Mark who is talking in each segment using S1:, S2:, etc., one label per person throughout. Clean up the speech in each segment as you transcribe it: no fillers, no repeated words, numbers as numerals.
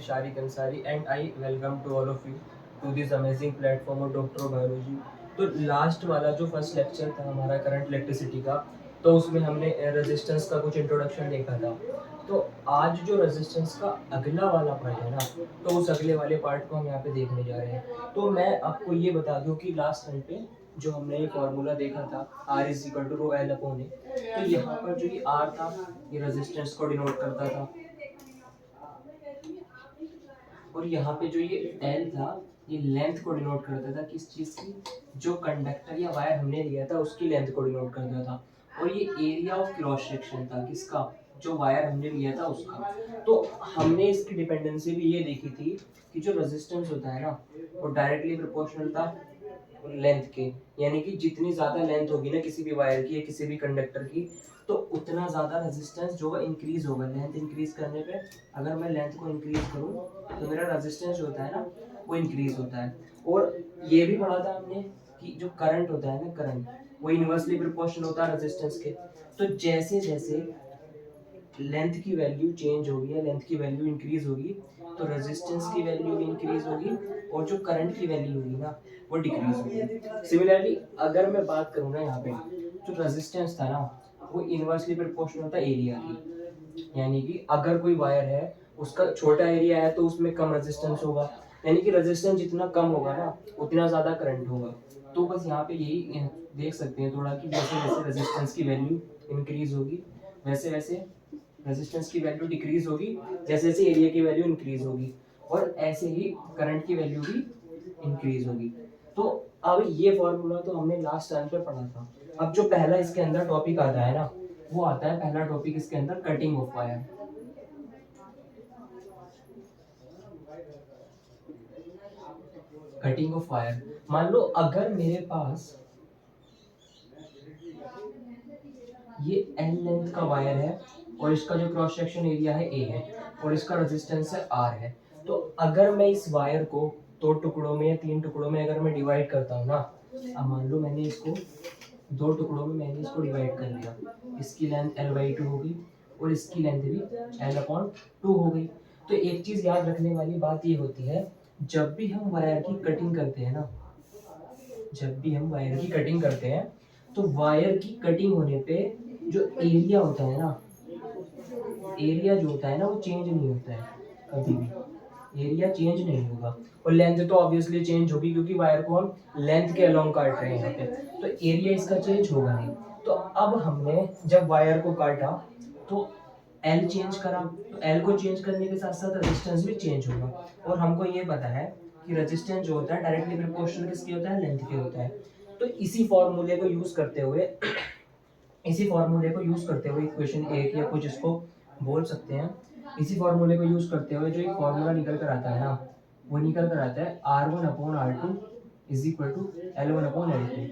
S1: is Sharik Ansari and I welcome to all of you to this amazing platform of Doctor of Biology। तो last वाला जो first lecture था हमारा current electricity का, तो उसमें हमने रेजिस्टेंस का कुछ इंट्रोडक्शन देखा था। तो आज जो रेजिस्टेंस का अगला वाला पार्ट है ना, तो उस अगले वाले पार्ट को हम यहाँ पे देखने जा रहे हैं। तो मैं आपको ये बता दूं कि लास्ट टाइम पे जो हमने ये फॉर्मूला देखा था R is equal to rho l upon a, तो यहाँ पर जो ये R था ये रेजिस्टेंस को डिनोट करता था, और यहाँ पे जो ये L था ये लेंथ को डिनोट करता था। किस चीज की? जो कंडक्टर या वायर हमने लिया था उसकी लेंथ को डिनोट करता था। और ये एरिया ऑफ क्रॉस सेक्शन था किसका? जो वायर हमने लिया था उसका। तो हमने इसकी डिपेंडेंसी भी ये देखी थी कि जो रेजिस्टेंस होता है ना वो डायरेक्टली प्रोपोर्शनल था लेंथ के, यानी कि जितनी ज्यादा लेंथ होगी ना किसी भी वायर की या किसी भी कंडक्टर की, तो उतना ज्यादा रेजिस्टेंस जो है इंक्रीज होगा। लेंथ इंक्रीज करने पे अगर मैं लेंथ को इंक्रीज करूँ तो मेरा रेजिस्टेंस जो होता है ना वो इंक्रीज होता है। और ये भी पढ़ा था हमने कि जो करंट होता है ना, करंट वो इनवर्सली प्रोपोर्शनल होता है रेजिस्टेंस के। तो जैसे जैसे लेंथ की वैल्यू चेंज होगी या लेंथ की वैल्यू इंक्रीज होगी तो रेजिस्टेंस की वैल्यू भी इंक्रीज होगी और जो करंट की वैल्यू होगी ना वो डिक्रीज होगी। सिमिलरली अगर मैं बात करूँ ना यहाँ पे जो रेजिस्टेंस था ना वो इनवर्सली प्रोपोर्शनल होता है एरिया की, यानी कि अगर कोई वायर है उसका छोटा एरिया है तो उसमें कम रेजिस्टेंस होगा, यानी कि रेजिस्टेंस जितना कम होगा ना उतना ज्यादा करंट होगा। तो बस यहाँ पे यही देख सकते हैं थोड़ा कि जैसे जैसे रेजिस्टेंस की वैल्यू इंक्रीज होगी वैसे वैसे रेजिस्टेंस की वैल्यू डिक्रीज होगी, जैसे जैसे एरिया की वैल्यू इंक्रीज होगी, और ऐसे ही करंट की वैल्यू भी इंक्रीज होगी। तो अब ये फॉर्मूला तो हमने लास्ट टाइम पे पढ़ा था। अब जो पहला इसके अंदर टॉपिक आता है ना वो आता है, पहला टॉपिक इसके अंदर cutting of wire. Cutting of wire, मान लो अगर मेरे पास ये L लेंथ का वायर है और इसका जो क्रॉस सेक्शन एरिया है A है और इसका रेजिस्टेंस है R है, तो अगर मैं इस वायर को दो टुकड़ों में या तीन टुकड़ों में अगर मैं डिवाइड करता हूँ ना, अब मान लो मैंने इसको दो टुकड़ों में मैंने इसको डिवाइड कर दिया, इसकी लेंथ L/2 हो गई और इसकी लेंथ भी L/2 हो गई। तो एक चीज याद रखने वाली बात ये होती है, जब भी हम वायर की कटिंग करते हैं ना, जब भी हम वायर की कटिंग करते हैं तो वायर की कटिंग होने पे जो एरिया होता है ना, एरिया जो होता है ना वो चेंज नहीं होता है कभी भी, एरिया चेंज नहीं होगा। और लेंथ तो ऑब्वियसली चेंज होगी क्योंकि वायर को हम लेंथ के अलोंग काट रहे हैं यहाँ पे, तो एरिया इसका चेंज होगा नहीं। तो अब हमने जब वायर को काटा तो एल चेंज करा, तो एल को चेंज करने के साथ साथ रेजिस्टेंस भी चेंज होगा। और हमको ये पता है कि रेजिस्टेंस जो होता है डायरेक्टली प्रोपोर्शनल किसके होता है? लेंथ के होता है। तो इसी फॉर्मूले को यूज करते हुए इक्वेशन एक या कुछ इसको बोल सकते हैं, इसी फॉर्मूले को यूज करते हुए जो एक फॉर्मूला निकल कर आता है ना वो निकल कर आता है R1/R2 is equal to L1/L2।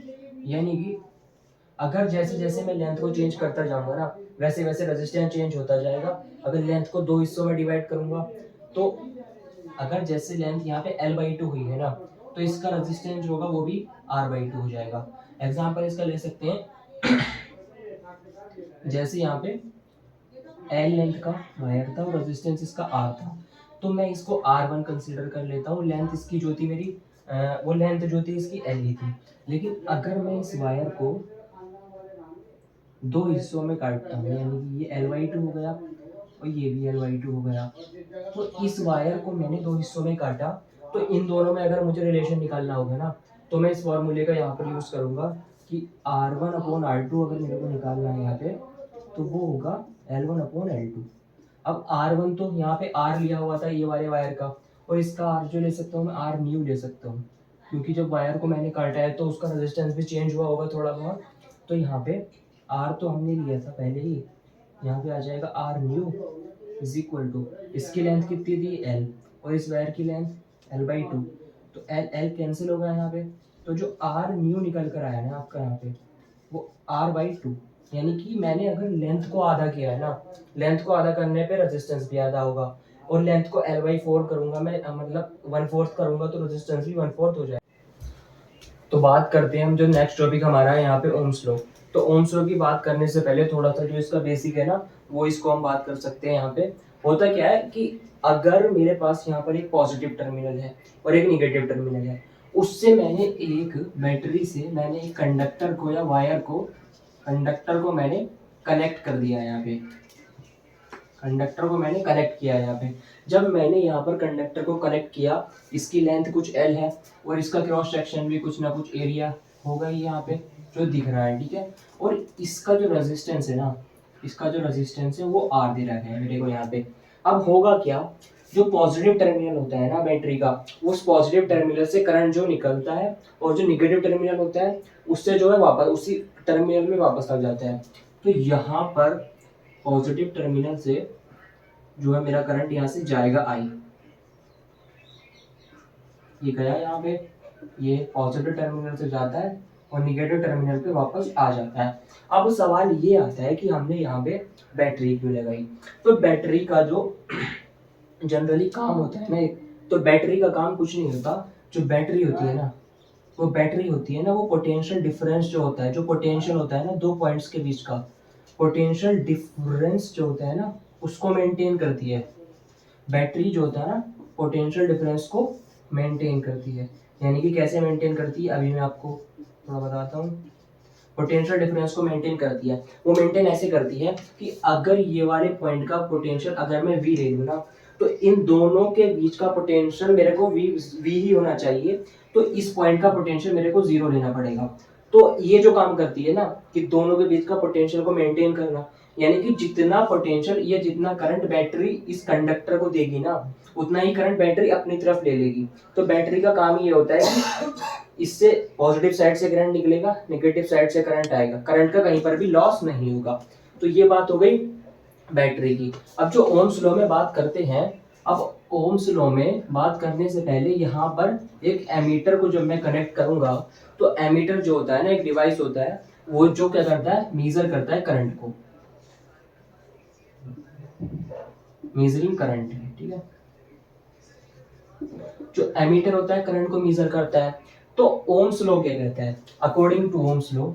S1: यानी कि अगर जैसे जैसे मैं लेंथ को चेंज करता जाऊंगा ना वैसे वैसे रेजिस्टेंस चेंज होता जाएगा। अगर लेंथ को दो हिस्सों में डिवाइड करूंगा तो अगर जैसे लेंथ यहाँ पे L/2 हुई है ना तो इसका रेजिस्टेंस जो होगा वो भी R/2 हो जाएगा। एग्जांपल इसका ले सकते हैं, जैसे यहाँ पे L लेंथ का वायर था और रेजिस्टेंस इसका R था, तो मैं इसको R1 कंसीडर कर लेता हूँ। लेंथ इसकी जो थी मेरी वो लेंथ जो थी इसकी L ही थी। लेकिन अगर मैं इस वायर को दो हिस्सों में काटता हूँ, यानी कि ये L/2 हो गया और ये भी L/2 हो गया, तो इस वायर को मैंने दो हिस्सों में काटा, तो इन दोनों में अगर मुझे रिलेशन निकालना होगा ना तो मैं इस फॉर्मूले का यहाँ पर यूज करूंगा कि R1/R2 अगर मेरे को निकालना है यहाँ पे तो वो होगा L1/L2। अब R1 तो यहाँ पे R लिया हुआ था ये वाले वायर का, और इसका R जो ले सकता हूँ मैं R न्यू ले सकता हूँ, क्योंकि जब वायर को मैंने काटा है तो उसका रेजिस्टेंस भी चेंज हुआ होगा थोड़ा बहुत। तो यहाँ पे R तो हमने लिया था पहले ही, यहाँ पे आ जाएगा R new is equal to, इसकी लेंथ कितनी थी L और इस वायर की लेंथ L/2, तो L कैंसिल होगा यहाँ पे, तो जो R न्यू निकल कर आया ना आपका यहाँ पे वो R/2, यानी कि मैंने अगर लेंथ को आधा किया है ना, लेंथ को आधा करने पे रेजिस्टेंस भी आधा होगा, और लेंथ को L/4 करूंगा मैं, मतलब 1/4 करूंगा तो रेजिस्टेंस भी 1/4 हो जाएगा। तो बात करते हैं हम, जो नेक्स्ट टॉपिक हमारा है यहाँ पे ओम्स लॉ। तो ओम्स लॉ की बात करने से पहले थोड़ा सा जो इसका बेसिक है ना वो इसको हम बात कर सकते हैं यहाँ पे। होता क्या है कि अगर मेरे पास यहाँ पर एक पॉजिटिव टर्मिनल है और एक निगेटिव टर्मिनल है, उससे मैंने एक बैटरी से मैंने एक कंडक्टर को या वायर को कंडक्टर को मैंने कनेक्ट कर दिया यहाँ पे, कंडक्टर को मैंने कनेक्ट किया यहाँ पे। जब मैंने यहाँ पर कंडक्टर को कनेक्ट किया, इसकी लेंथ कुछ L है और इसका क्रॉस सेक्शन भी कुछ ना कुछ एरिया होगा ही यहाँ पे जो दिख रहा है, ठीक है। और इसका जो रेजिस्टेंस है ना, इसका जो रेजिस्टेंस है वो R दे रखा है मेरे को यहाँ पे। अब होगा क्या, जो पॉजिटिव टर्मिनल होता है ना बैटरी का, उस पॉजिटिव टर्मिनल से करंट जो निकलता है और जो निगेटिव टर्मिनल होता है उससे जो है वापस उसी टर्मिनल में वापस लग जाता है। तो यहाँ पर पॉजिटिव टर्मिनल से जो है मेरा करंट यहाँ से जाएगा I, ये गया यहाँ पे, ये पॉजिटिव टर्मिनल से जाता है और निगेटिव टर्मिनल पे वापस आ जाता है। अब सवाल ये आता है कि हमने यहाँ पे बैटरी क्यों लगाई। तो बैटरी का जो जनरली काम होता है ना, तो बैटरी का काम कुछ नहीं होता। जो बैटरी होती है ना, वो बैटरी होती है ना, वो पोटेंशियल डिफरेंस जो होता है, जो पोटेंशियल होता है ना दो पॉइंट्स के बीच का, पोटेंशियल डिफरेंस जो होता है ना उसको मेंटेन करती है। बैटरी जो होता है ना पोटेंशियल डिफरेंस को मेंटेन करती है। यानी कि कैसे मेंटेन करती है अभी मैं आपको थोड़ा बताता हूँ। पोटेंशियल डिफरेंस को मेंटेन करती है, वो मेंटेन ऐसे करती है कि अगर ये वाले पॉइंट का पोटेंशियल अगर मैं V ले लूँ ना, तो इन दोनों के बीच का पोटेंशियल मेरे को V ही होना चाहिए। तो इस पॉइंट का पोटेंशियल मेरे को 0 लेना पड़ेगा। तो ये जो काम करती है ना कि दोनों के बीच का पोटेंशियल को मेंटेन करना, यानी कि जितना पोटेंशियल या जितना करंट बैटरी इस कंडक्टर को देगी ना, उतना ही करंट बैटरी अपनी तरफ ले लेगी। तो बैटरी का काम ये होता है कि इससे पॉजिटिव साइड से करंट निकलेगा, नेगेटिव साइड से करंट आएगा, करंट का कहीं पर भी लॉस नहीं होगा। तो ये बात हो गई बैटरी की। अब जो ओम्स लॉ में बात करते हैं, अब ओम्स लॉ में बात करने से पहले यहाँ पर एक एमीटर को जब मैं कनेक्ट करूंगा, तो एमीटर जो होता है ना एक डिवाइस होता है, वो जो क्या करता है, मेजर करता है करंट को, मेजरिंग करंट है, ठीक है। जो एमीटर होता है करंट को मेजर करता है। तो ओम्स लॉ क्या कहता है, according to Ohm's law,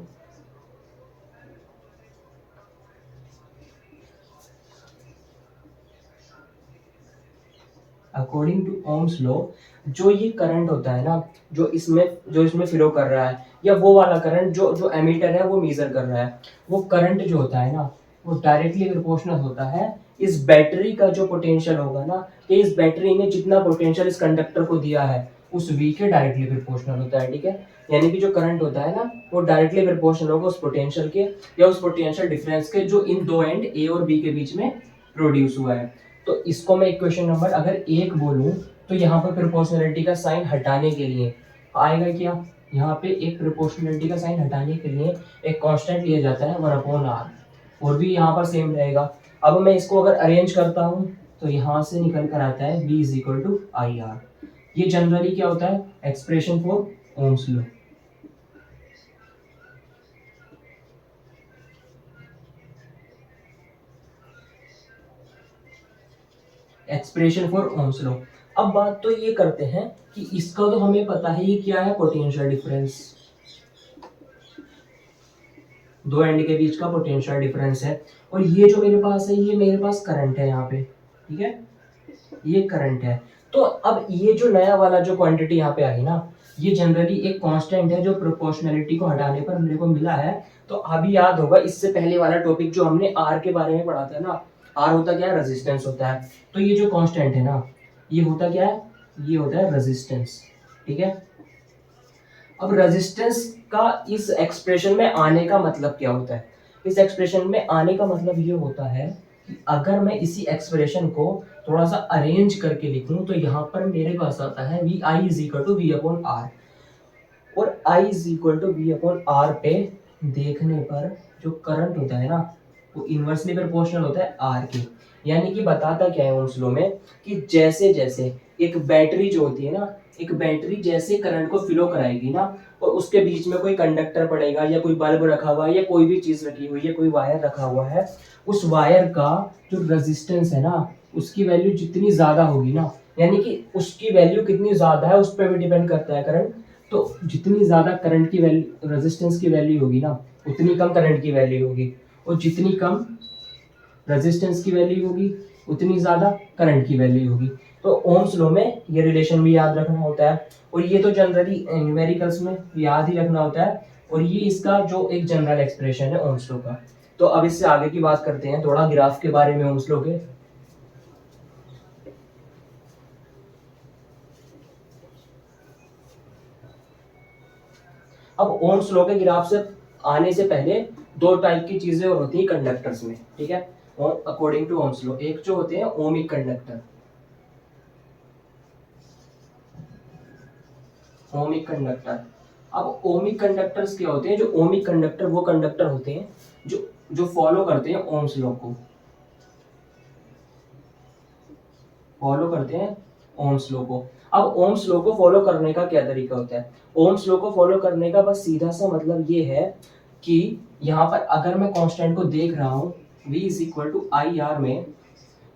S1: according to Ohm's law जो ये करंट होता है ना, जो इसमें फ्लो कर रहा है, या वो वाला करंट जो एमीटर है वो मेजर कर रहा है, वो करंट जो होता है ना वो डायरेक्टली प्रोपोर्शनल होता है इस बैटरी का जो पोटेंशियल होगा ना, कि इस बैटरी ने जितना पोटेंशियल इस कंडक्टर को दिया है उस V के डायरेक्टली प्रोपोर्शनल होता है, ठीक है। यानी कि जो करंट होता है ना वो डायरेक्टली प्रोपोर्शनल होगा उस पोटेंशियल के या उस पोटेंशियल डिफरेंस के जो इन दो एंड A और B के बीच में प्रोड्यूस हुआ है। तो इसको मैं इक्वेशन नंबर अगर 1 बोलूं, तो यहाँ पर प्रोपोर्शनलिटी का साइन हटाने के लिए आएगा क्या, यहाँ पे एक प्रोपोर्शनलिटी का साइन हटाने के लिए एक कांस्टेंट लिया जाता है 1/r, और भी यहाँ पर सेम रहेगा। अब मैं इसको अगर अरेंज करता हूँ तो यहाँ से निकल कर आता है V = IR। ये जनरली क्या होता है, expression for Ohm's law. Expression for ohms law. अब बात तो ये करते हैं कि इसका तो हमें पता है ये क्या है, पोटेंशियल डिफरेंस, दो एंड के बीच का पोटेंशियल डिफरेंस है। और ये जो मेरे पास है ये मेरे पास करंट है यहाँ पे, ठीक है, ये करंट है। तो अब ये जो नया वाला जो क्वांटिटी यहाँ पे आई ना, ये जनरली एक कांस्टेंट है जो प्रोपोर्शनलिटी को हटाने पर मेरे को मिला है। तो अभी याद होगा इससे पहले वाला टॉपिक जो हमने आर के बारे में पढ़ा था ना, आर होता क्या है, रेजिस्टेंस होता है। तो ये जो कांस्टेंट है ना ये होता क्या है, ये होता है रेजिस्टेंस, ठीक है। अब रेजिस्टेंस का इस एक्सप्रेशन में आने का मतलब क्या होता है, इस एक्सप्रेशन में आने का मतलब ये होता है कि अगर मैं इसी एक्सप्रेशन को थोड़ा सा अरेंज करके लिखूं तो यहाँ पर मेरे पास आता है VI = V/R, और I = V/R पे देखने पर जो करंट होता है ना वो इनवर्सली प्रोपोर्शनल होता है R के। यानी कि बताता क्या है ओम्स लॉ में कि जैसे जैसे एक बैटरी जो होती है ना, एक बैटरी जैसे करंट को फ्लो कराएगी ना, और उसके बीच में कोई कंडक्टर पड़ेगा या कोई बल्ब रखा हुआ है या कोई भी चीज रखी हुई है, कोई वायर रखा हुआ है, उस वायर का जो रेजिस्टेंस है ना उसकी वैल्यू जितनी ज्यादा होगी ना, यानी कि उसकी वैल्यू कितनी ज्यादा है उस पर भी डिपेंड करता है करंट। तो जितनी ज्यादा करंट की वैल्यू, रेजिस्टेंस की वैल्यू होगी ना, उतनी कम करंट की वैल्यू होगी, और जितनी कम रेजिस्टेंस की वैल्यू होगी उतनी ज्यादा करंट की वैल्यू होगी। तो ओम्स लॉ में ये रिलेशन भी याद रखना होता है, और ये तो जनरली न्यूमेरिकल्स में याद ही रखना होता है, और ये इसका जो एक जनरल एक्सप्रेशन है ओम्स लॉ का। तो अब इससे आगे की बात करते हैं थोड़ा ग्राफ के बारे में ओम्स लॉ के। अब ओम्स लॉ के ग्राफ से आने से पहले दो टाइप की चीजें और होती है कंडक्टर्स में, ठीक है, और अकॉर्डिंग टू ओम्स लॉ एक जो होते हैं ओमिक कंडक्टर, ओमिक कंडक्टर। अब ओमिक कंडक्टर्स क्या होते हैं? जो ओमिक कंडक्टर वो कंडक्टर होते हैं जो जो फॉलो करते हैं ओम्स लॉ को, फॉलो करते हैं ओम्स लॉ को। अब ओम्स लॉ को फॉलो करने का क्या तरीका होता है? ओम्स लॉ को फॉलो करने का बस सीधा सा मतलब ये है कि यहाँ पर अगर मैं कांस्टेंट को देख रहा हूँ V is equal to I R में,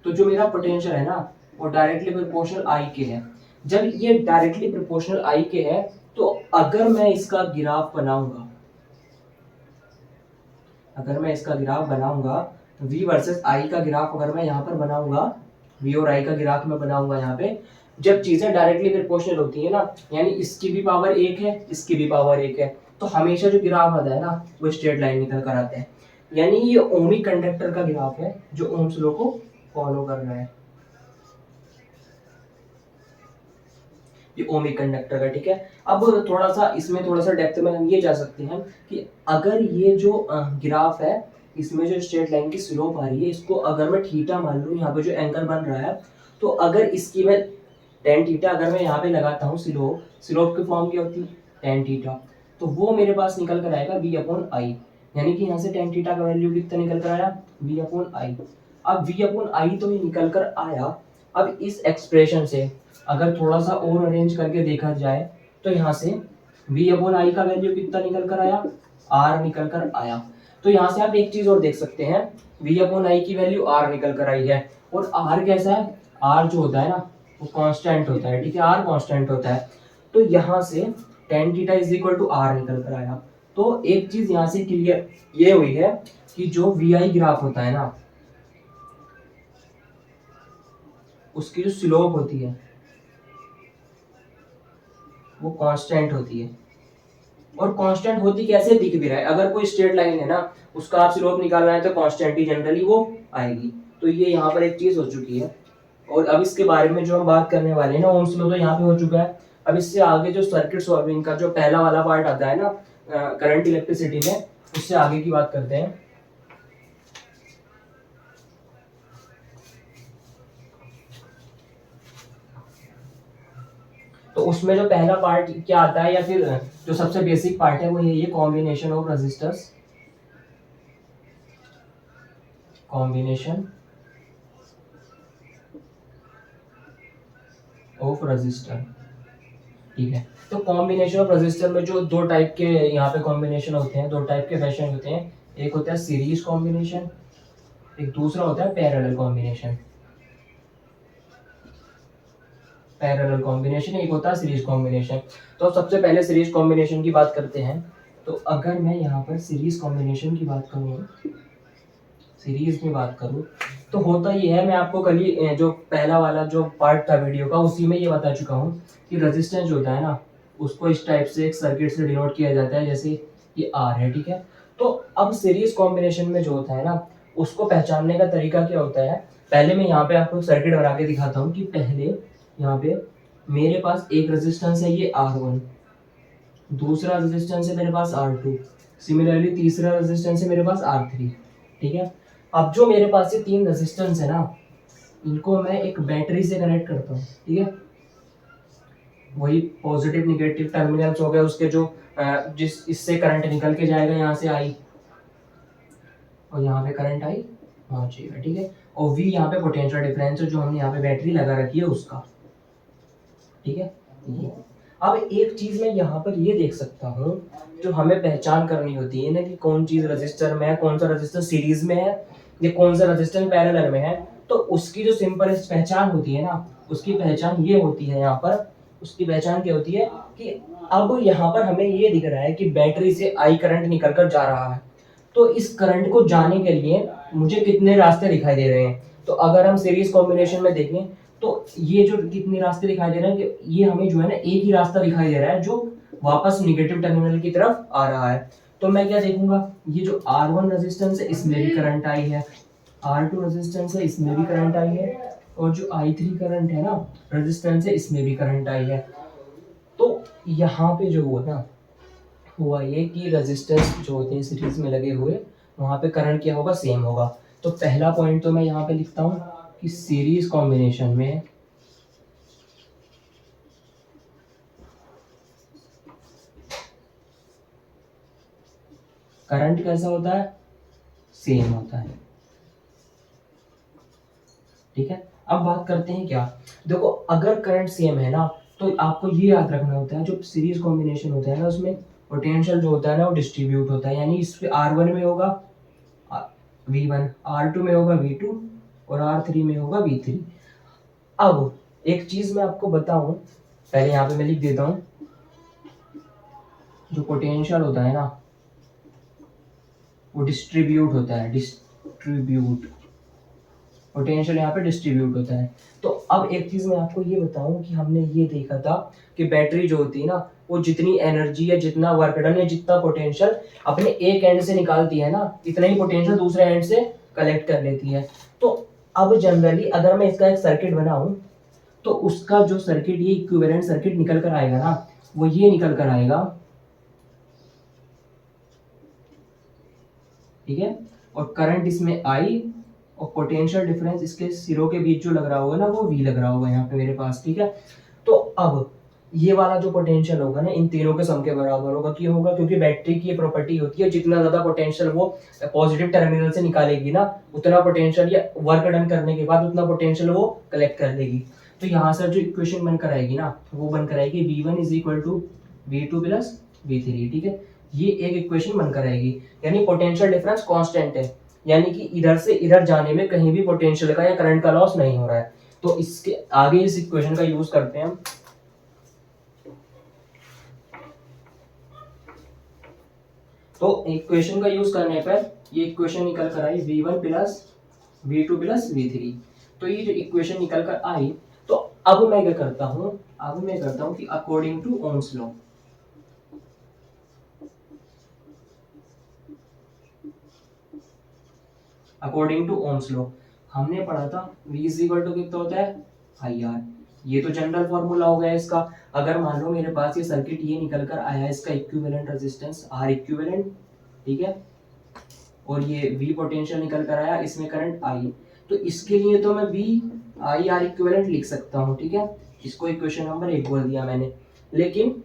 S1: तो जो मेरा पोटेंशियल है ना वो डायरेक्टली प्रोपोर्शनल आई के है। जब ये डायरेक्टली प्रोपोर्शनल आई के है तो अगर मैं इसका ग्राफ बनाऊंगा, अगर मैं इसका ग्राफ बनाऊंगा V वर्सेस I का ग्राफ अगर मैं यहाँ पर बनाऊंगा, V और I का ग्राफ मैं बनाऊंगा यहाँ पे, जब चीजें डायरेक्टली प्रोपोर्शनल होती है ना, यानी इसकी भी पावर एक है इसकी भी पावर एक है, तो हमेशा जो ग्राफ आता है ना वो स्ट्रेट लाइन निकल कर आता है। यानी ये ओमिक कंडक्टर का ग्राफ है जो ओम्स लॉ को फॉलो कर रहा है, ये ओमिक कंडक्टर का, ठीक है। अब थोड़ा सा इसमें थोड़ा सा डेप्थ में हम ये जा सकते हैं कि अगर ये जो ग्राफ है इसमें जो स्ट्रेट लाइन की स्लोप आ रही है, इसको अगर मैं थीटा मान लूं, यहाँ पे जो एंगल बन रहा है, तो अगर इसकी मैं टेन थीटा अगर मैं यहाँ पे लगाता हूँ, स्लोप स्लोप की फॉर्म क्या होती है टेन थीटा, तो वो मेरे पास निकल कर आएगा v अपॉन आई, यानी कि यहाँ से टेन थीटा का वैल्यू कितना निकल कर आया v अपॉन आई। अब v अपॉन आई तो ये निकल कर आया। अब इस एक्सप्रेशन से अगर थोड़ा सा और अरेंज करके देखा जाए तो यहाँ से v अपॉन आई का वैल्यू कितना निकल कर आया r निकल कर आया। तो यहाँ से आप एक चीज और देख सकते हैं, v अपॉन आई की वैल्यू r निकल कर आई है, और r कैसा है, r जो होता है ना वो कांस्टेंट होता है, ठीक है, r कांस्टेंट होता है। तो यहाँ से tan theta is equal to r निकल कर आया। तो एक चीज यहाँ से क्लियर ये हुई है कि जो vi ग्राफ होता है ना उसकी जो स्लोप होती है वो कांस्टेंट होती है, और कांस्टेंट होती कैसे दिख भी रहा है, अगर कोई स्ट्रेट लाइन है ना उसका आप स्लोप निकालना है तो कांस्टेंट ही जनरली वो आएगी। तो ये यहाँ पर एक चीज हो चुकी है, और अब इसके बारे में जो हम बात करने वाले हैं ना ओम्स लॉ तो यहाँ पे हो चुका है। अब इससे आगे जो सर्किट सॉल्विंग का जो पहला वाला पार्ट आता है ना करंट इलेक्ट्रिसिटी में, उससे आगे की बात करते हैं। तो उसमें जो पहला पार्ट क्या आता है, या फिर जो सबसे बेसिक पार्ट है वो यही है combination of resistors, combination of resistor, ठीक है। तो कॉम्बिनेशन ऑफ रेजिस्टर में जो दो टाइप के यहाँ पे कॉम्बिनेशन होते हैं, दो टाइप के फैशन होते हैं, एक होता है सीरीज कॉम्बिनेशन, एक दूसरा होता है पैरेलल कॉम्बिनेशन, पैरेलल कॉम्बिनेशन एक होता है सीरीज कॉम्बिनेशन। तो सबसे पहले सीरीज कॉम्बिनेशन की बात करते हैं। तो अगर मैं यहाँ पर सीरीज कॉम्बिनेशन की बात करूँ, सीरीज में बात करूँ, तो होता ये है, मैं आपको कल ही जो पहला वाला जो पार्ट था वीडियो का उसी में ये बता चुका हूँ कि रेजिस्टेंस होता है ना उसको इस टाइप से एक सर्किट से डिनोट किया जाता है, जैसे ये R है, ठीक है। तो अब सीरीज कॉम्बिनेशन में जो होता है ना उसको पहचानने का तरीका क्या होता है, पहले मैं यहाँ पे आपको सर्किट बना के दिखाता हूँ कि पहले यहाँ पे मेरे पास एक रेजिस्टेंस है ये R1, दूसरा रेजिस्टेंस है मेरे पास R2, सिमिलरली तीसरा रेजिस्टेंस है मेरे पास R3, ठीक है। अब जो मेरे पास ये तीन रेजिस्टेंस है ना इनको मैं एक बैटरी से कनेक्ट करता हूँ, ठीक है, वही पॉजिटिव निगेटिव टर्मिनल्स हो गए उसके जो जिस इससे करंट निकल के जाएगा यहाँ से आई, और यहाँ पे करंट आई पहुंचेगा, ठीक है, और V यहाँ पे पोटेंशियल डिफरेंस है जो हमने यहाँ पे बैटरी लगा रखी है उसका, ठीक है। ये अब एक चीज मैं यहाँ पर ये देख सकता हूँ जो हमें पहचान करनी होती है ना कि कौन चीज रजिस्टर में है, कौन सा रजिस्टर सीरीज में है, या कौन सा रजिस्टर पैरेलल में है। तो उसकी जो सिंपलेस्ट पहचान होती है ना उसकी पहचान ये होती है, यहाँ पर उसकी पहचान क्या होती है कि अब यहाँ पर हमें ये दिख रहा है कि बैटरी से आई करंट निकल कर जा रहा है, तो इस करंट को जाने के लिए मुझे कितने रास्ते दिखाई दे रहे हैं, तो अगर हम सीरीज कॉम्बिनेशन में देखें तो ये जो कितने रास्ते दिखाई दे रहे हैं कि ये हमें जो है ना एक ही रास्ता दिखाई दे रहा है जो वापस निगेटिव टर्मिनल की तरफ आ रहा है। तो मैं क्या देखूंगा, ये जो R1 रेजिस्टेंस है इसमें भी करंट आई है, R2 रेजिस्टेंस है इसमें भी करंट आई है, और जो I3 करंट है ना रेजिस्टेंस है इसमें भी करंट आई है। तो यहाँ पे जो हुआ ना हुआ ये कि रेजिस्टेंस जो होते हैं सीरीज में लगे हुए वहां पे करंट क्या होगा, सेम होगा। तो पहला पॉइंट तो मैं यहाँ पे लिखता हूँ कि सीरीज कॉम्बिनेशन में करंट कैसा होता है, सेम होता है। ठीक है, अब बात करते हैं क्या, देखो अगर करंट सेम है ना तो आपको ये याद रखना होता है जो सीरीज कॉम्बिनेशन होता है ना उसमें पोटेंशियल जो होता है ना वो डिस्ट्रीब्यूट होता है, यानी इस पे R1 में होगा V1, R2 में होगा V2 और R3 में होगा V3। अब एक चीज मैं आपको बताऊं, पहले यहाँ पे मैं लिख देता हूं, जो पोटेंशियल होता है ना वो डिस्ट्रीब्यूट होता है, डिस्ट्रीब्यूट पोटेंशियल यहाँ पे डिस्ट्रीब्यूट होता है। तो अब एक चीज मैं आपको ये बताऊं कि हमने ये देखा था कि बैटरी जो होती है ना वो जितनी एनर्जी या जितना वर्क डन या जितना पोटेंशियल अपने एक एंड से निकालती है ना इतना ही पोटेंशियल दूसरे एंड से कलेक्ट कर लेती है। तो अब जनरली अगर मैं इसका एक सर्किट बनाऊं तो उसका जो सर्किट ये इक्विवेलेंट सर्किट निकल कर आएगा ना वो ये निकल कर आएगा, ठीक है, और करंट इसमें आई और पोटेंशियल डिफरेंस इसके सिरों के बीच जो लग रहा होगा ना वो V लग रहा होगा यहाँ पे मेरे पास। ठीक है, तो अब ये वाला जो पोटेंशियल होगा ना इन तीनों के सम के बराबर होगा, क्यों होगा, क्योंकि बैटरी की ये प्रॉपर्टी होती है जितना ज्यादा पोटेंशियल वो पॉजिटिव टर्मिनल से निकालेगी ना उतना पोटेंशियल या वर्क डन करने के बाद उतना पोटेंशियल वो कलेक्ट कर लेगी। तो यहाँ से जो इक्वेशन बनकर आएगी ना वो बनकर आएगी V1 is equal to V2 plus V3। ठीक है, ये एक इक्वेशन बनकर आएगी, यानी पोटेंशियल डिफरेंस कांस्टेंट है, यानी कि इधर से इधर जाने में कहीं भी पोटेंशियल का या करंट का लॉस नहीं हो रहा है। तो इसके आगे इस इक्वेशन का यूज करते हैं हम। तो इक्वेशन का यूज करने पर ये इक्वेशन निकल कर आई V1 plus V2 plus V3। तो ये जो इक्वेशन निकल कर आई तो अब मैं क्या करता हूँ, अब मैं करता हूँ कि according to Ohm's law, according to Ohm's law हमने पढ़ा था V इज इक्वल टू कितना होता है IR। ये तो जनरल फॉर्मूला हो गया इसका। अगर मान लो मेरे पास ये सर्किट ये निकल कर आया इसका इक्विवेलेंट रेजिस्टेंस R इक्विवेलेंट, ठीक है, और ये V पोटेंशियल निकल कर आया इसमें करंट I, तो इसके लिए तो मैं V I R इक्विवेलेंट लिख सकता हूँ। ठीक है, इसको इक्वेशन नंबर 1 बोल दिया मैंने। लेकिन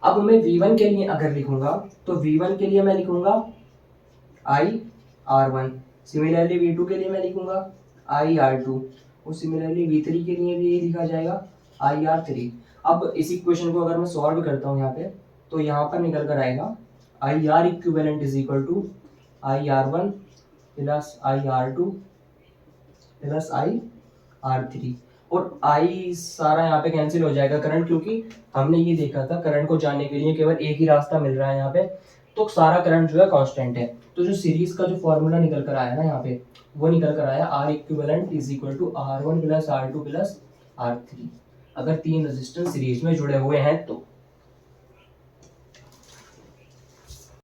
S1: अब मैं V1 के लिए अगर लिखूंगा तो V1 के लिए मैं लिखूंगा I R1, सिमिलरली V2 के लिए मैं लिखूंगा I R2 और सिमिलरली V3 के लिए भी ये लिखा जाएगा I R3। अब इस इक्वेशन को अगर मैं सॉल्व करता हूँ यहाँ पे तो यहाँ पर निकल कर आएगा I R equivalent is equal to I R1 plus I R2 plus I R3, और I सारा यहाँ पे कैंसिल हो जाएगा करंट, क्योंकि हमने ये देखा था करंट को जाने के लिए केवल एक ही रास्ता मिल रहा है यहाँ पे, तो सारा करंट जो है कांस्टेंट है। तो जो सीरीज का जो फॉर्मूला निकल कर आया ना यहाँ पे वो निकल कर आया R equivalent is equal to R1 plus R2 plus R3, अगर तीन रेजिस्टेंस सीरीज में जुड़े हुए हैं तो।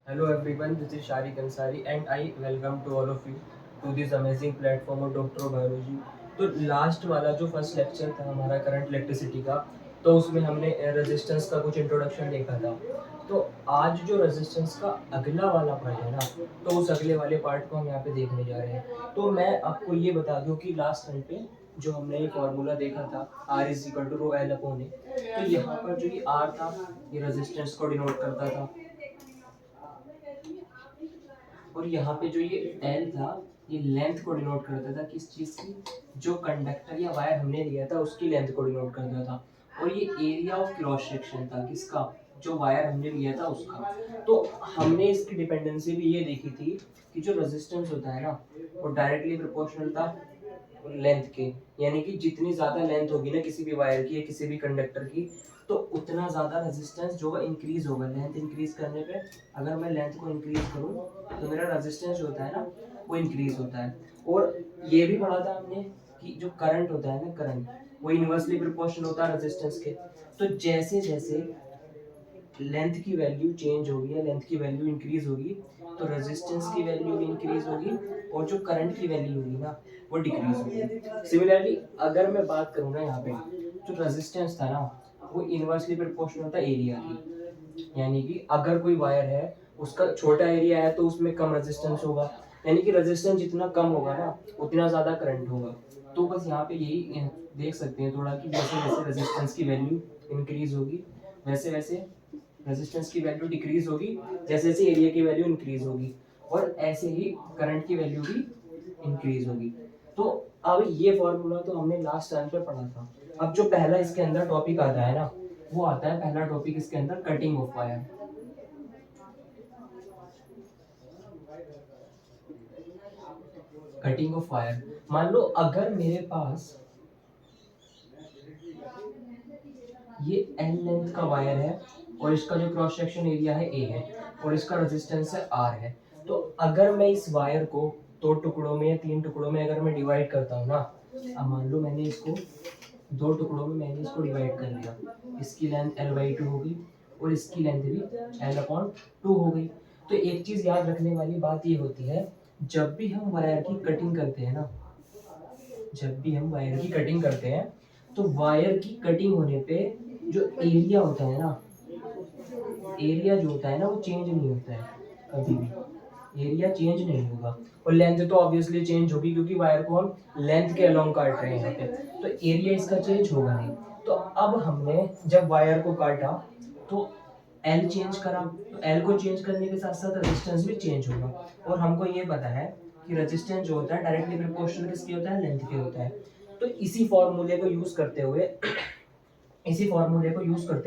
S1: Hello everyone, this is Sharik Ansari and I welcome to all of you to this amazing platform of Doctor Biology। तो last वाला जो फर्स्ट लेक्चर था हमारा करंट इलेक्ट्रिसिटी का, तो उसमें हमने रेजिस्टेंस का कुछ इंट्रोडक्शन देखा था। तो आज जो रेजिस्टेंस का अगला वाला पार्ट है ना तो उस अगले वाले पार्ट को हम यहाँ पे देखने जा रहे हैं। तो मैं आपको ये बता दूं कि लास्ट टाइम पे जो हमने ये फॉर्मूला देखा था R is equal to rho l upon a, तो यहाँ पर जो ये R था ये रेजिस्टेंस को डिनोट करता था, और यहाँ पे जो ये L था ये लेंथ को डिनोट करता था किस चीज की, जो कंडक्टर या वायर हमने लिया था उसकी लेंथ को डिनोट करता था, और ये एरिया ऑफ क्रॉस सेक्शन था किसका, जो वायर हमने लिया था उसका। तो हमने इसकी डिपेंडेंसी भी ये देखी थी कि जो रेजिस्टेंस होता है ना वो डायरेक्टली प्रोपोर्शनल था लेंथ के, यानी कि जितनी ज्यादा लेंथ होगी ना किसी भी वायर की या किसी भी कंडक्टर की तो उतना ज्यादा रेजिस्टेंस जो है इंक्रीज होगा। लेंथ इंक्रीज करने पे अगर मैं लेंथ को इंक्रीज करूँ तो मेरा रेजिस्टेंस जो होता है ना वो इंक्रीज होता है। और ये भी पढ़ा था हमने कि जो करंट होता है ना, करंट वो इनवर्सली प्रोपोर्शनल होता है रेजिस्टेंस के। तो जैसे जैसे लेंथ की वैल्यू चेंज होगी या लेंथ की वैल्यू इंक्रीज होगी तो रेजिस्टेंस की वैल्यू भी इंक्रीज होगी और जो करंट की वैल्यू होगी ना वो डिक्रीज होगी। सिमिलरली अगर मैं बात करूँ ना यहाँ पे जो रेजिस्टेंस था ना वो इनवर्सली प्रोपोर्शनल होता है एरिया की। यानी कि अगर कोई वायर है उसका छोटा एरिया है तो उसमें कम रेजिस्टेंस होगा, यानी कि रेजिस्टेंस जितना कम होगा ना उतना ज्यादा करंट होगा। तो बस यहाँ पे यही देख सकते हैं थोड़ा कि जैसे जैसे रेजिस्टेंस की वैल्यू इंक्रीज होगी वैसे वैसे रेजिस्टेंस की वैल्यू डिक्रीज होगी, जैसे जैसे एरिया की वैल्यू इंक्रीज होगी, और ऐसे ही करंट की वैल्यू भी इंक्रीज होगी। तो अब ये फॉर्मूला तो हमने लास्ट टाइम पे पढ़ा था। अब जो पहला इसके अंदर टॉपिक आता है ना वो आता है, पहला टॉपिक इसके अंदर cutting of wire. Cutting of wire, मान लो अगर मेरे पास ये n लेंथ का वायर है और इसका जो क्रॉस सेक्शन एरिया है a है और इसका रेजिस्टेंस है r है, तो अगर मैं इस वायर को दो टुकड़ों में या तीन टुकड़ों में अगर मैं डिवाइड करता हूँ ना, अब मान लो मैंने इसको दो टुकड़ों में मैंने इसको डिवाइड कर दिया, इसकी लेंथ l/2 होगी और इसकी लेंथ भी l/2 हो गई। तो एक चीज याद रखने वाली बात ये होती है, जब भी हम वायर की कटिंग करते हैं ना, जब भी हम वायर की कटिंग करते हैं तो वायर की कटिंग होने पे जो एरिया होता है ना, एरिया जो होता है ना वो चेंज नहीं होता है कभी भी, एरिया चेंज नहीं होगा। और लेंथ तो ऑब्वियसली चेंज होगी क्योंकि वायर को हम लेंथ के अलोंग काट रहे हैं यहाँ पे, तो एरिया इसका चेंज होगा नहीं। तो अब हमने जब वायर को काटा तो एल चेंज करा, तो एल को चेंज करने के साथ साथ रेजिस्टेंस भी चेंज होगा। और हमको ये पता है कि रेजिस्टेंस जो होता है डायरेक्टली प्रोपोर्शनल किसके होता है, लेंथ के होता है। तो इसी फॉर्मूले को यूज करते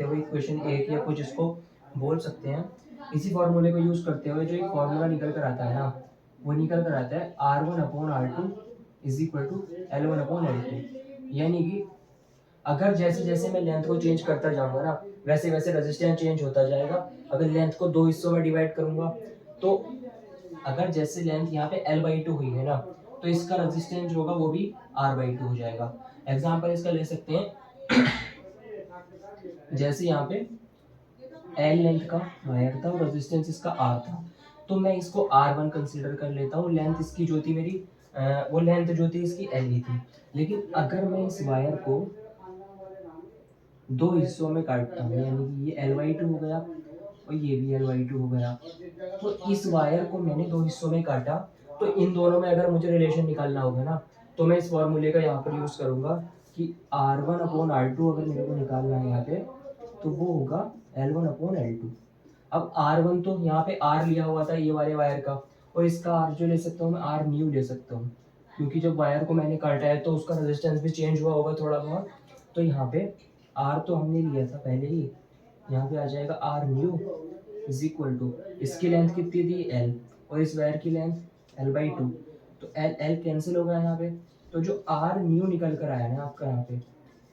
S1: हुए इक्वेशन एक या कुछ इसको बोल सकते हैं, इसी फॉर्मूले को यूज करते हुए जो एक फॉर्मूला निकल कर आता है ना वो निकल कर आता है R1/R2 is equal to L1/L2। यानी कि अगर जैसे जैसे मैं लेंथ को चेंज करता जाऊंगा ना वैसे वैसे रेजिस्टेंस चेंज होता जाएगा। अगर लेंथ को दो हिस्सों में डिवाइड करूंगा तो अगर जैसे लेंथ यहाँ पे L/2 हुई है ना तो इसका रेजिस्टेंस जो होगा वो भी R/2 हो जाएगा। एग्जांपल इसका ले सकते हैं, जैसे यहाँ पे L लेंथ का वायर था और रेजिस्टेंस इसका R था, तो मैं इसको R1 कंसीडर कर लेता हूँ। लेंथ इसकी जो थी मेरी वो लेंथ जो थी इसकी L ही थी। लेकिन अगर मैं इस वायर को दो हिस्सों में काटता हूँ, यानी कि ये L/2 हो गया और ये भी L/2 हो गया, तो इस वायर को मैंने दो हिस्सों में काटा, तो इन दोनों में अगर मुझे रिलेशन निकालना होगा ना तो मैं इस फॉर्मूले का यहाँ पर यूज करूंगा कि R1/R2 अगर मेरे को निकालना है यहाँ पे तो वो होगा L1/L2। अब R1 तो यहाँ पे R लिया हुआ था ये वाले वायर का, और इसका R जो ले सकता हूँ मैं R न्यू ले सकता हूँ, क्योंकि जब वायर को मैंने काटा है तो उसका रेजिस्टेंस भी चेंज हुआ होगा थोड़ा बहुत। तो यहाँ पे R तो हमने लिया था पहले ही, यहाँ पे आ जाएगा R new is equal to, इसकी लेंथ कितनी थी L और इस वायर की लेंथ L/2, तो L L कैंसिल होगा यहाँ पे, तो जो R न्यू निकल कर आया ना आपका यहाँ पे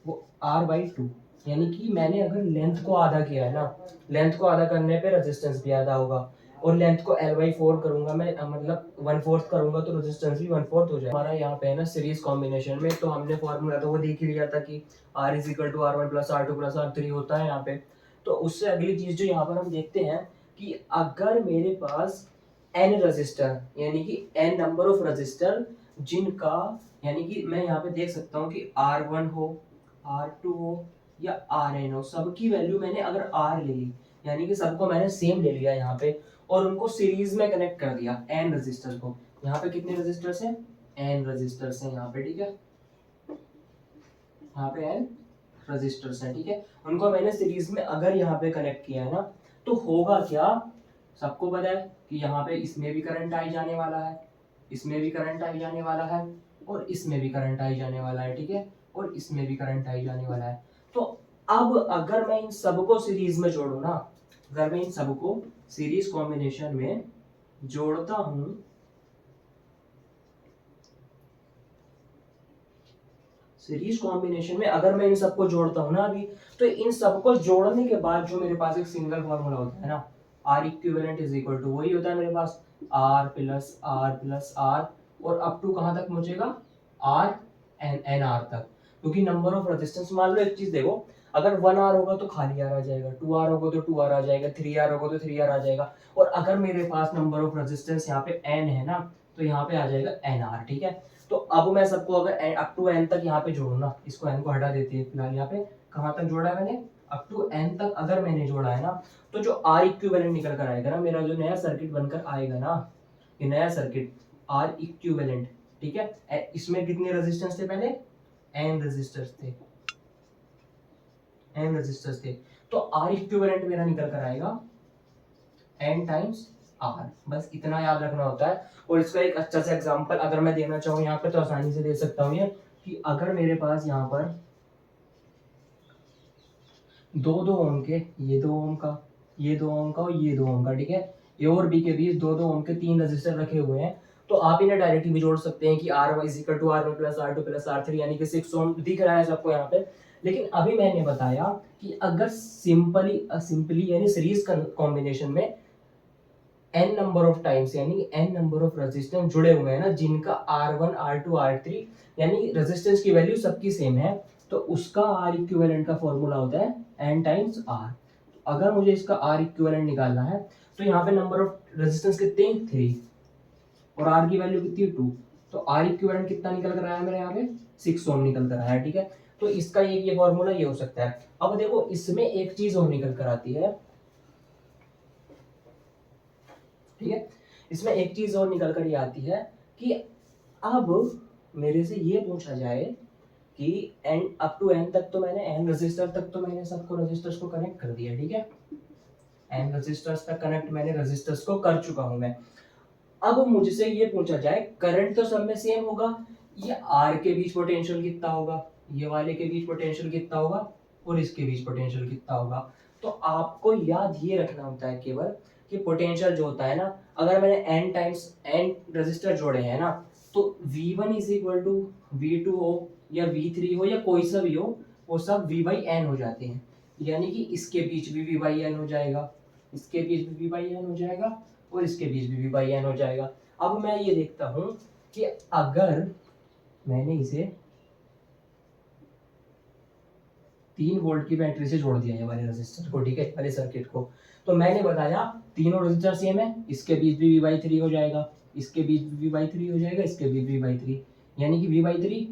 S1: वो R/2, यानी कि मैंने अगर लेंथ को आधा किया है ना, लेंथ को आधा करने पे रेजिस्टेंस भी आधा होगा, और लेंथ को L/4 करूंगा मैं, मतलब 1/4 करूंगा तो रेजिस्टेंस भी 1/4 हो जाएगा। हमारा यहाँ पे है ना सीरीज कॉम्बिनेशन में, तो हमने फॉर्मूला तो वो देख ही लिया था कि R is equal to R1 plus R2 plus R3 होता है यहाँ पे। तो उससे अगली चीज जो यहाँ पर हम देखते हैं कि अगर मेरे पास n रजिस्टर, यानी कि n नंबर ऑफ रजिस्टर जिनका, यानी कि मैं यहाँ पे देख सकता हूँ कि R1 हो, R2 हो या Rn हो, सबकी वैल्यू मैंने अगर R ले ली, यानी कि सबको मैंने सेम ले लिया यहाँ पे और उनको सीरीज में कनेक्ट कर दिया n रजिस्टर को। यहाँ पे कितने रजिस्टर्स हैं, n रजिस्टर्स हैं यहाँ पे, ठीक है, यहाँ पे n रजिस्टर्स हैं, ठीक है। उनको मैंने सीरीज में अगर यहाँ पे कनेक्ट किया है ना तो होगा क्या, सबको पता है कि यहाँ पे इसमें भी करंट आई जाने वाला है, इसमें भी करंट आई जाने वाला है और इसमें भी करंट आई जाने वाला है, ठीक है, और इसमें भी करंट आई जाने वाला है। तो अब अगर मैं इन सबको सीरीज में जोड़ू ना, अगर मैं इन सबको सीरीज कॉम्बिनेशन में जोड़ता हूं, सीरीज कॉम्बिनेशन में अगर मैं इन सबको जोड़ता हूं ना अभी, तो इन सबको जोड़ने के बाद जो मेरे पास एक सिंगल फॉर्मूला होता है ना R equivalent is equal to वही होता है मेरे पास R plus R plus R, और अप टू कहाँ तक पहुंचेगा, आर एन एन आर तक, क्योंकि नंबर ऑफ रेजिस्टेंस, मान लो एक चीज देखो, अगर 1 आर होगा तो खाली आर आ जाएगा, 2 आर होगा तो 2 आर आ जाएगा, 3 आर होगा तो 3 आर आ जाएगा, और अगर मेरे पास नंबर ऑफ रेजिस्टेंस यहाँ पे n है ना, तो यहाँ पे आ जाएगा एन आर। ठीक है, तो अब मैं सबको अगर अप टू n तक यहाँ पे जोड़ू ना, इसको n को हटा देते हैं फिलहाल, यहाँ पे कहाँ तक जोड़ा है मैंने, अप टू n तक अगर मैंने जोड़ा है ना, तो जो आर इक्विवेलेंट निकल कर आएगा ना, मेरा जो नया सर्किट बनकर आएगा ना, ये नया सर्किट आर इक्विवेलेंट, ठीक है, इसमें कितने रेजिस्टेंस थे पहले, एन रेजिस्टर्स थे, एन रेजिस्टर्स थे, तो आर इक्विवेलेंट मेरा निकल कर आएगा एन टाइम्स आर, बस इतना याद रखना होता है। और इसका एक अच्छा सा एग्जांपल अगर मैं देना चाहूँ यहाँ पे तो आसानी से दे सकता हूँ, ये कि अगर मेरे पास यहाँ पर 2 ओम के, ये 2 ओम का, ये 2 ओम का और ये 2 ओम का, ठीक है, ए और बी के बीच 2 ओम के 3 रजिस्टर रखे हुए हैं, तो आप इन्हें डायरेक्टली भी जोड़ सकते हैं कि R is equal to R one plus R two plus R three, यानी कि 6 ओम दिख रहा है सबको यहाँ पे। लेकिन अभी मैंने बताया कि अगर सिंपली यानी सीरीज कॉम्बिनेशन में n नंबर ऑफ टाइम्स यानी n नंबर ऑफ रेजिस्टेंस जुड़े हुए हैं ना, जिनका R1 R2 R3 यानी रेजिस्टेंस की वैल्यू सबकी सेम है, तो उसका R इक्विवेलेंट का फॉर्मूला होता है n टाइम्स R। अगर मुझे इसका R इक्विवेलेंट निकालना है तो यहाँ पे नंबर ऑफ रेजिस्टेंस कितने हैं, 3, और R की वैल्यू कितनी है, 2, तो R इक्विवेलेंट कितना निकल कर आया मेरे यहाँ पे, 6 ओम निकल कर आया। ठीक है, तो इसका ये फॉर्मूला ये हो सकता है। अब देखो इसमें एक चीज और निकल कर आती है, ठीक है, इसमें एक चीज और निकल कर ये आती है कि अब मेरे से ये पूछा जाए कि एन अप टू एन तक तो मैंने एन रजिस्टर तक तो मैंने सबको रजिस्टर्स को कनेक्ट कर दिया, ठीक है, एन रजिस्टर्स तक कनेक्ट मैंने रजिस्टर्स को कर चुका हूं मैं। अब मुझसे ये पूछा जाए करंट तो सब में सेम होगा, ये आर के बीच पोटेंशियल कितना होगा, ये वाले के बीच पोटेंशियल कितना होगा, और इसके बीच पोटेंशियल कितना होगा। तो आपको याद ये रखना होता है केवल कि पोटेंशियल जो होता है ना, अगर मैंने n टाइम्स n रजिस्टर जोड़े हैं ना, तो V1 is equal to V2 हो या V3 हो या कोई सा भी हो, वो सब V बाई एन हो जाते हैं, यानी कि इसके बीच भी V बाई एन हो जाएगा, इसके बीच भी V बाई एन हो जाएगा, और इसके बीच भी V बाई एन हो जाएगा। अब मैं ये देखता हूं कि अगर मैंने इसे 3 वोल्ट की बैटरी से जोड़ दिया है वाले रेजिस्टर को, ठीक है, वाले सर्किट को, तो मैंने बताया तीनों रेजिस्टर सेम है, इसके बीच भी V/3 हो जाएगा, इसके बीच भी V/3 हो जाएगा, इसके बीच भी V/3, यानी कि V/3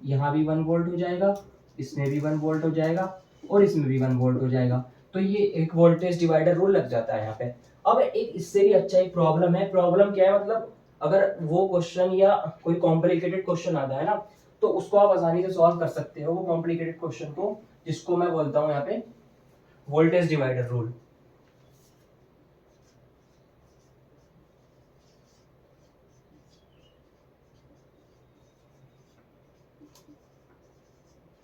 S1: यहाँ भी 1 वोल्ट हो जाएगा, इसमें भी 1 वोल्ट हो जाएगा, और इसमें भी 1 वोल्ट हो जाएगा। तो ये एक वोल्टेज डिवाइडर रूल लग जाता है यहाँ पे। अब एक इससे भी अच्छा एक प्रॉब्लम है, प्रॉब्लम क्या है, मतलब अगर वो क्वेश्चन या कोई कॉम्प्लिकेटेड क्वेश्चन आता है ना, तो उसको आप आसानी से सॉल्व कर सकते हो वो कॉम्प्लिकेटेड क्वेश्चन को, जिसको मैं बोलता हूं यहाँ पे voltage divider rule.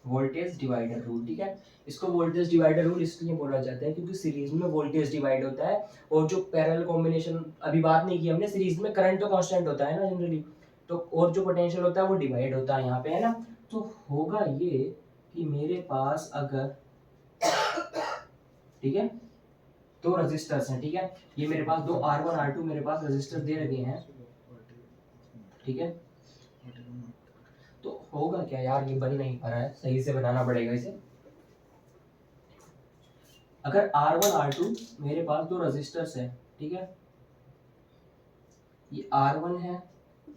S1: Voltage divider rule, ठीक है, इसको वोल्टेज डिवाइडर रूल इसलिए बोला जाता है क्योंकि सीरीज में वोल्टेज डिवाइड होता है, और जो पैरेलल कॉम्बिनेशन अभी बात नहीं की हमने, सीरीज में करंट तो कांस्टेंट होता है ना जनरली, तो और जो पोटेंशियल होता है वो डिवाइड होता है यहाँ पे, है ना। तो होगा ये कि मेरे पास अगर, ठीक है, 2 रजिस्टर्स हैं, ठीक है, ये मेरे पास 2 R1 R2 मेरे पास रजिस्टर दे रखे हैं, ठीक है, तो होगा क्या यार, ये बन नहीं पा रहा है, सही से बनाना पड़ेगा इसे। अगर R1 R2 मेरे पास 2 रजिस्टर्स है, ठीक है, ये R1 है,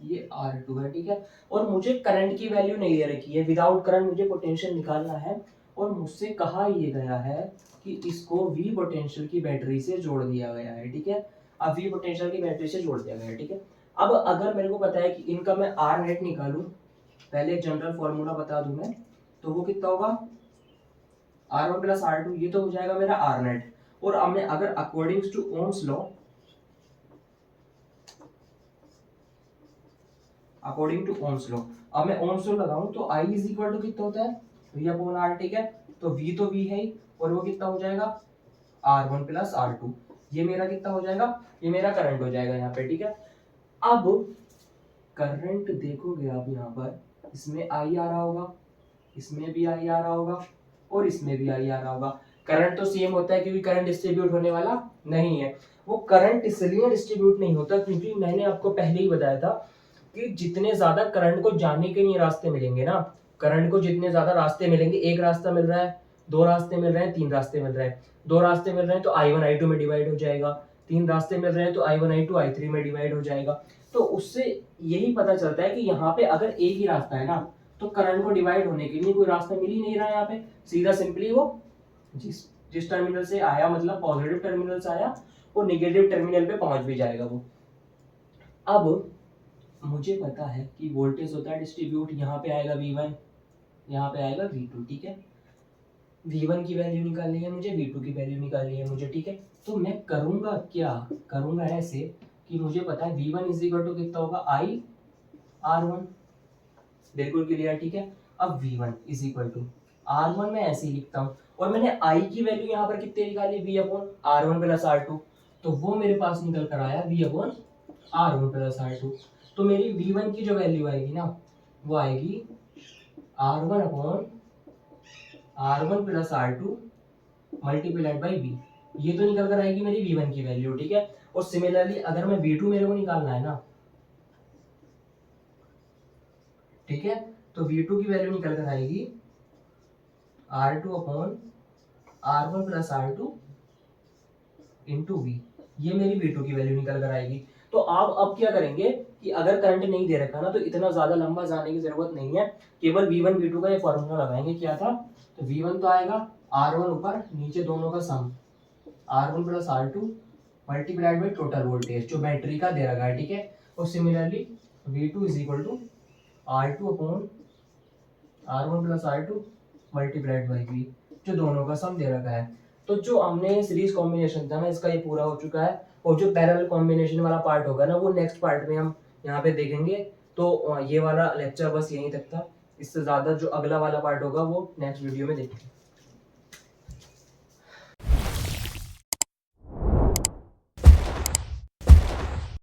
S1: ये R2 है, ठीक है, और मुझे करंट की वैल्यू नहीं दे रखी है, विदाउट करंट मुझे पोटेंशियल निकालना है, और मुझसे कहा ये गया है कि इसको V पोटेंशियल की बैटरी से जोड़ दिया गया है, ठीक है, अब V पोटेंशियल की बैटरी से जोड़ दिया गया है, ठीक है। अब अगर मेरे को पता है कि इनका मैं R नेट निकालूं, पहले एक जनरल फॉर्मूला बता दूं मैं, तो वो कितना होगा, R1 प्लस R2, ये तो हो जाएगा मेरा R नेट, और अब मैं अगर according to Ohm's law, according to Ohm's law, अब मैं ओम्स लॉ लगाऊं तो I इज इक्वल टू कितना होता है, V अपॉन R, ठीक है, तो V तो V है, और वो कितना हो जाएगा R1 प्लस R2, ये मेरा कितना हो जाएगा, ये मेरा करंट हो जाएगा यहाँ पे, ठीक है। अब करंट देखोगे आप यहाँ पर, इसमें I आ रहा होगा, इसमें भी I आ रहा होगा, और इसमें भी I आ रहा होगा। करंट तो सेम होता है क्योंकि करंट डिस्ट्रीब्यूट होने वाला नहीं है। वो करंट इसलिए डिस्ट्रीब्यूट नहीं होता क्योंकि मैंने आपको पहले ही बताया था कि जितने ज्यादा करंट को जाने के लिए रास्ते मिलेंगे ना, करंट को जितने ज्यादा रास्ते मिलेंगे, एक रास्ता मिल रहा है, दो रास्ते मिल रहे हैं, तीन रास्ते मिल रहे हैं, दो रास्ते मिल रहे हैं तो I1 I2 में डिवाइड हो जाएगा, तीन रास्ते मिल रहे हैं तो I1 I2 I3 में डिवाइड हो जाएगा। तो उससे यही पता चलता है कि यहाँ पे अगर एक ही रास्ता है ना तो करंट को डिवाइड होने के लिए कोई रास्ता मिल ही नहीं रहा है। यहाँ पे सीधा सिंपली वो जिस जिस टर्मिनल से आया, मतलब पॉजिटिव टर्मिनल से आया, वो निगेटिव टर्मिनल पे पहुंच भी जाएगा वो। अब मुझे पता है कि वोल्टेज होता है डिस्ट्रीब्यूट, यहाँ पे आएगा V1, यहाँ पे आएगा V2, ठीक है। V1 की वैल्यू निकालनी है मुझे, V2 की वैल्यू निकालनी है मुझे, ठीक है। तो मैं करूंगा क्या, करूंगा ऐसे कि मुझे पता है V1 इज इक्वल टू कितना होगा, I/R1, बिल्कुल क्लियर, ठीक है। अब V1 is equal to R1 में ऐसे ही लिखता हूँ, और मैंने I की वैल्यू यहाँ पर कितने निकाली, V/R1 प्लस R2, तो वो मेरे पास निकल कर आया V/R1 प्लस R2। तो मेरी V1 की जो वैल्यू आएगी ना वो आएगी R1 plus R2 multiplied by V। ये तो निकल कर आएगी मेरी V1 की वैल्यू, ठीक है। और सिमिलरली अगर मैं V2 मेरे को निकालना है ना, ठीक है, तो V2 की वैल्यू निकल कर आएगी R2/R1 plus R2 into V। ये मेरी V2 की वैल्यू निकल कर आएगी। तो आप अब क्या करेंगे कि अगर करंट नहीं दे रखा ना तो इतना ज्यादा लंबा जाने की जरूरत नहीं है, केवल V1 V2 का ये फॉर्मूला लगाएंगे। क्या था, तो V1 तो आएगा R1 ऊपर नीचे दोनों का sum, R1 plus R2 multiplied by total voltage जो बैटरी का दे रखा है, ठीक है। और similarly V2 is equal to R2/R1 plus R2 multiplied by V जो दोनों का सम दे रखा है। तो जो हमने सीरीज कॉम्बिनेशन था ना इसका ये पूरा हो चुका है, और जो पैरेलल कॉम्बिनेशन वाला पार्ट होगा ना वो नेक्स्ट पार्ट में हम यहाँ पे देखेंगे। तो ये वाला लेक्चर बस यहीं तक था, इससे ज्यादा जो अगला वाला पार्ट होगा वो नेक्स्ट वीडियो में देखेंगे।